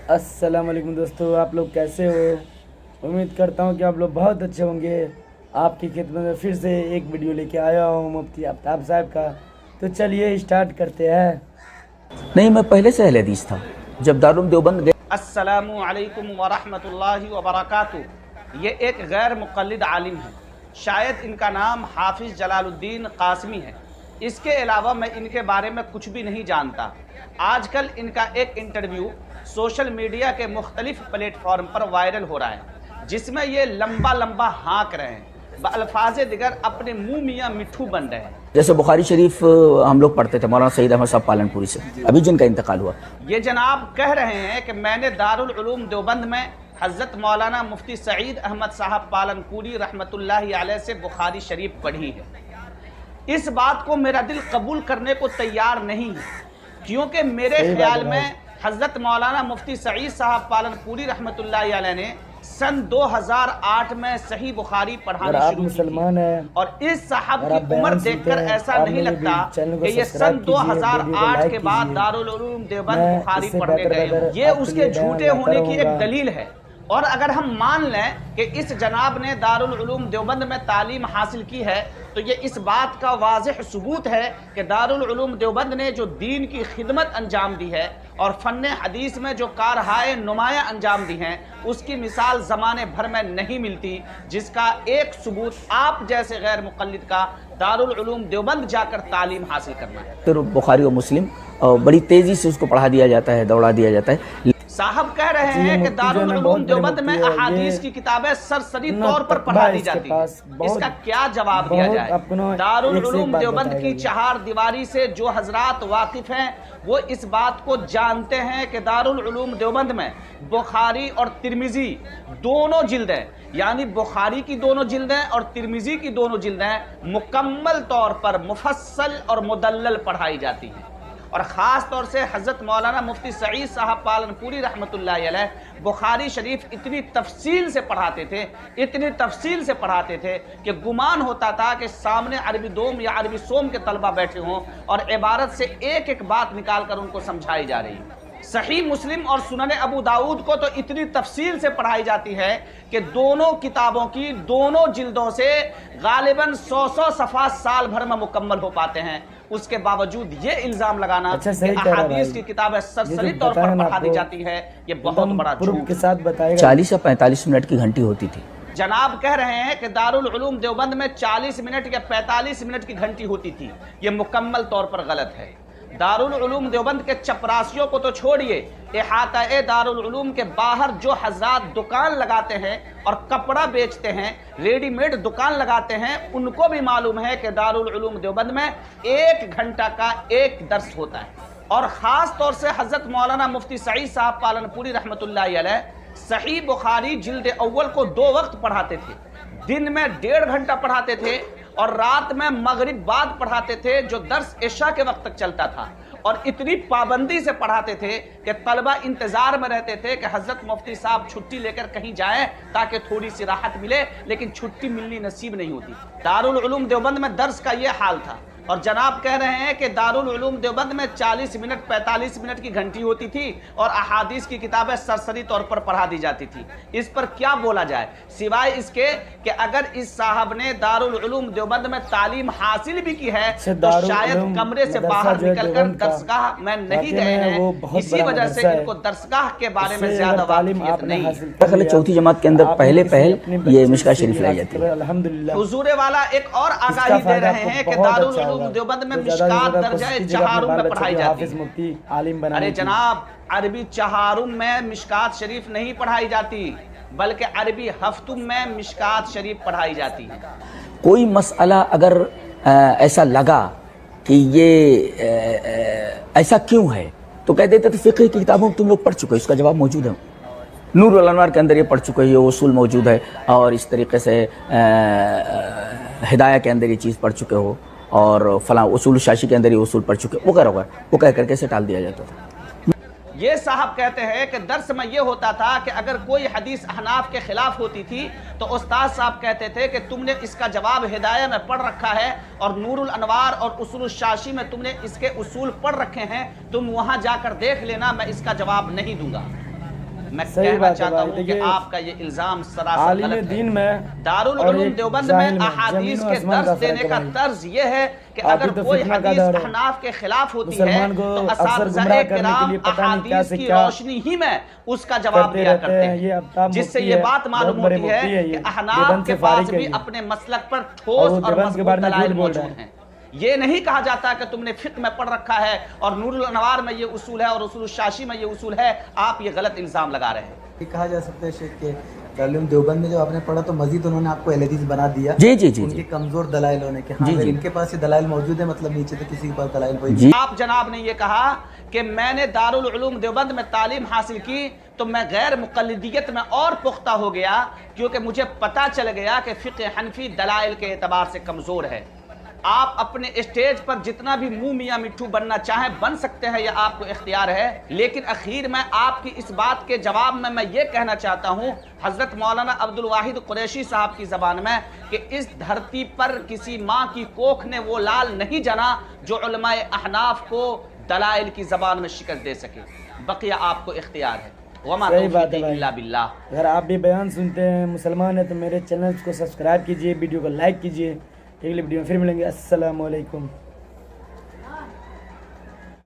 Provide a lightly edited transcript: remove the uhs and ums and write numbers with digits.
अस्सलाम वालेकुम दोस्तों, आप लोग कैसे हो। उम्मीद करता हूँ कि आप लोग बहुत अच्छे होंगे। आपकी खिदमत में फिर से एक वीडियो लेके आया हूँ मुफ्ती आफ्ताब साहब का। तो चलिए स्टार्ट करते हैं। नहीं, मैं पहले से अहले हदीस था। जब दारुल देवबंद गए। अस्सलामु अलैकुम व रहमतुल्लाहि व बरकातुहू। ये एक गैर मुक़ल्लिद आलिम है, शायद इनका नाम हाफिज़ जलालुद्दीन कासमी है। इसके अलावा मैं इनके बारे में कुछ भी नहीं जानता। आजकल इनका एक इंटरव्यू सोशल मीडिया के मुख्तलिफ प्लेटफॉर्म पर वायरल हो रहा है, जिसमें ये लंबा लंबा हाँक रहे हैं, बअल्फाज़े दिगर अपने मुँह मियाँ मिट्ठू बन रहे हैं। जैसे बुखारी शरीफ हम लोग पढ़ते थे मौलाना सईद अहमद साहब पालनपुरी से, अभी जिनका इंतकाल हुआ। ये जनाब कह रहे हैं कि मैंने दारुल उलूम देवबंद में हज़रत मौलाना मुफ्ती सईद अहमद साहब पालनपुरी रहमतुल्लाहि अलैह से बुखारी शरीफ पढ़ी है। इस बात को मेरा दिल कबूल करने को तैयार नहीं है, क्योंकि मेरे ख्याल में हज़रत मौलाना मुफ्ती सईद साहब पालनपुरी रहमतुल्लाहि अलैह ने सन 2008 में सही बुखारी पढ़ानी शुरू की, और इस साहब की उम्र देखकर ऐसा नहीं लगता कि ये सन 2008 के बाद दारुल उलूम देवबंद बुखारी पढ़ने गए हों। ये उसके झूठे होने की एक दलील है। और अगर हम मान लें कि इस जनाब ने दारुल उलूम देवबंद में तालीम हासिल की है, तो ये इस बात का वाज़ेह सबूत है कि दारुल उलूम देवबंद ने जो दीन की खिदमत अंजाम दी है और फ़न हदीस में जो कारहाए नुमाया अंजाम दी हैं, उसकी मिसाल ज़माने भर में नहीं मिलती, जिसका एक सबूत आप जैसे गैर मुक़ल्लिद का दारुल उलूम देवबंद जाकर तालीम हासिल करना है। फिर बुखारी और मुस्लिम बड़ी तेज़ी से उसको पढ़ा दिया जाता है, दौड़ा दिया जाता है। साहब कह रहे हैं कि दारुल उलूम देवबंद में अहादीस की किताबें सरसरी तौर पर पढ़ा दी जाती हैं। इसका क्या जवाब दिया जाए। दारुल उलूम देवबंद की चार दीवारी से जो हजरात वाकिफ हैं, वो इस बात को जानते हैं कि दारुल उलूम देवबंद में बुखारी और तिरमिजी दोनों जिल्दें, यानी बुखारी की दोनों जिल्दें और तिरमिजी की दोनों जिल्दें मुकम्मल तौर पर मुफस्सल और मुदल्लल पढ़ाई जाती हैं। और ख़ास तौर से हज़रत मौलाना मुफ्ती सईद साहब पालनपुरी रहमतुल्लाहि अलैह बुखारी शरीफ इतनी तफसील से पढ़ाते थे, इतनी तफसील से पढ़ाते थे कि गुमान होता था कि सामने अरबी दोम या अरबी सोम के तलबा बैठे हों और इबारत से एक एक बात निकाल कर उनको समझाई जा रही है। सही मुस्लिम और सुनन अबू दाऊद को तो इतनी तफसील से पढ़ाई जाती है कि दोनों किताबों की दोनों जिल्दों से गालिबन 100 सफ़ा साल भर में मुकम्मल हो पाते हैं। उसके बावजूद ये इल्ज़ाम लगाना कि अहादीस की किताबें सरसरी तौर पर पढ़ा दी जाती है, ये बहुत बड़ा झूठ के साथ बताएगा। 40 या 45 मिनट की घंटी होती थी। जनाब कह रहे हैं कि दारुल उलूम देवबंद में 40 मिनट या 45 मिनट की घंटी होती थी। ये मुकम्मल तौर पर गलत है। दारुल उलूम देवबंद के चपरासियों को तो छोड़िए, इहाता-ए दारुल उलूम के बाहर जो हजरात दुकान लगाते हैं और कपड़ा बेचते हैं, रेडीमेड दुकान लगाते हैं, उनको भी मालूम है कि दारुल उलूम देवबंद में 1 घंटा का एक दर्स होता है। और ख़ास तौर से हज़रत मौलाना मुफ्ती सईद साहब पालनपुरी रहमतुल्लाहि अलैह सही बुखारी जिल्द अव्वल को 2 वक्त पढ़ाते थे। दिन में 1.5 घंटा पढ़ाते थे और रात में मगरिब बाद पढ़ाते थे, जो दर्स इशा के वक्त तक चलता था। और इतनी पाबंदी से पढ़ाते थे कि तलबा इंतजार में रहते थे कि हज़रत मुफ्ती साहब छुट्टी लेकर कहीं जाएं ताकि थोड़ी सी राहत मिले, लेकिन छुट्टी मिलनी नसीब नहीं होती। दारुल उलूम देवबंद में दर्स का ये हाल था। और जनाब कह रहे हैं कि दारुल उलूम देवबंद में 40 मिनट 45 मिनट की घंटी होती थी और अहादीस की किताबें सरसरी तौर पर पढ़ा दी जाती थी। इस पर क्या बोला जाए सिवाय इसके कि अगर इस साहब ने दारुल उलूम देवबंद में तालीम हासिल भी की है तो शायद कमरे से बाहर निकलकर दरसगाह में नहीं गए हैं, इसी वजह से इनको दरसगाह के बारे में ज्यादा वाकिफियत नहीं है। चौथी जमात के अंदर पहले पहल ये मिशकात शरीफ लाई जाती है। हुजूर वाला एक और आगाही दे रहे हैं कि दारुल उलूम देवबंद में मिशकात दर्जा चहारुम में पढ़ाई जाती है। अरे जनाब, अरबी चहारुम में मिशकात शरीफ नहीं पढ़ाई जाती, बल्कि अरबी हफ्तुम में मिशकात शरीफ पढ़ाई जाती है। कोई मसला अगर ऐसा लगा कि ये ऐसा क्यों है, तो कह देते थे फ़िक़्ह की किताबों में तुम लोग पढ़ चुके हो, इसका जवाब मौजूद है। नूर अल अनवार के अंदर ये पढ़ चुके हो, ये उसूल मौजूद है, और इस तरीके से हिदाया के अंदर ये चीज़ पढ़ चुके हो, और फलां उसूल शाशी के अंदर ये उसूल पढ़ चुके, वो कह करके से टाल दिया जाता था। ये साहब कहते हैं कि दर्स में ये होता था कि अगर कोई हदीस अहनाफ के खिलाफ होती थी तो उस्ताद साहब कहते थे कि तुमने इसका जवाब हिदाया में पढ़ रखा है और नूरुल अनवार और उसूल शाशी में तुमने इसके उसूल पढ़ रखे हैं, तुम वहां जाकर देख लेना, मैं इसका जवाब नहीं दूंगा। मैं صحیح कहना بات ہے चाहता بھائی हूँ कि देखिए आपका ये इल्जाम सरासर عالم गलत है। دین میں दारुल اور उलूम ایک देवबंद جاہل में میں अहादीस زمین و के आसमान का दर्स देने فرق का ہے بھائی तर्ज ये है कि ابھی अगर تو कोई فتنہ کا हदीस دور ہے अहनाफ के खिलाफ होती है مسلمان کو तो اکثر گمراہ असातिज़ाए کرنے کے किराम لیے پتہ نہیں کیا अहादीस سے की کیا रोशनी ही में उसका जवाब کرتے दिया رہتے करते ہیں یہ हैं, ابتاب जिससे مفتی ये ہے बात بہت मालूम بڑے होती है مفتی ہے कि یہ अहनाफ دیوبند के سے पास فارغ ہے भी یہ अपने मसलक पर اور ठोस وہ और دیوبند کے मजबूत بارے میں दलाइल جھوٹ بول رہا मौजूद ہے हैं। یہ نہیں کہا جاتا کہ تم نے فقہ میں پڑھ رکھا ہے اور نور الانوار میں یہ اصول ہے اور اصول الشاشی میں یہ اصول ہے، آپ یہ غلط الزام لگا رہے ہیں۔ یہ کہا جا سکتا ہے شیخ کہ دارالعلوم دیوبند میں جب آپ نے پڑھا تو مزید انہوں نے آپ کو اہل حدیث بنا دیا جی جی جی ان جی کے کمزور دلائل ہونے کے، ہاں جی اگر جی ان کے پاس یہ دلائل موجود ہے مطلب نیچے تو کسی کے پاس دلائل کوئی جی آپ جناب نے یہ کہا کہ میں نے دارالعلوم دیوبند میں تعلیم حاصل کی تو میں غیر مقلدیت میں اور پختہ ہو گیا کیونکہ مجھے پتا چل گیا کہ فقہ حنفی دلائل کے اعتبار سے کمزور ہے۔ آپ اپنے اسٹیج پر جتنا بھی منہ میاں مٹھو بننا چاہیں بن سکتے ہیں، یہ آپ کو اختیار ہے، لیکن اخیر میں آپ کی اس بات کے جواب میں یہ کہنا چاہتا ہوں حضرت مولانا عبدالواحد قریشی صاحب کی زبان میں کہ اس دھرتی پر کسی ماں کی کوکھ نے وہ لال نہیں جنا جو علماء احناف کو دلائل کی زبان میں شکست دے سکے، بقیہ آپ کو اختیار ہے۔ وما صحیح بات ہے توفیقی بھائی الا باللہ۔ اگر آپ بھی بیان سنتے ہیں مسلمان ہیں تو میرے چینل کو سبسکرائب کیجئے، ویڈیو کو لائک کیجئے۔ اگلی ویڈیو میں پھر ملیں گے۔ السلام علیکم۔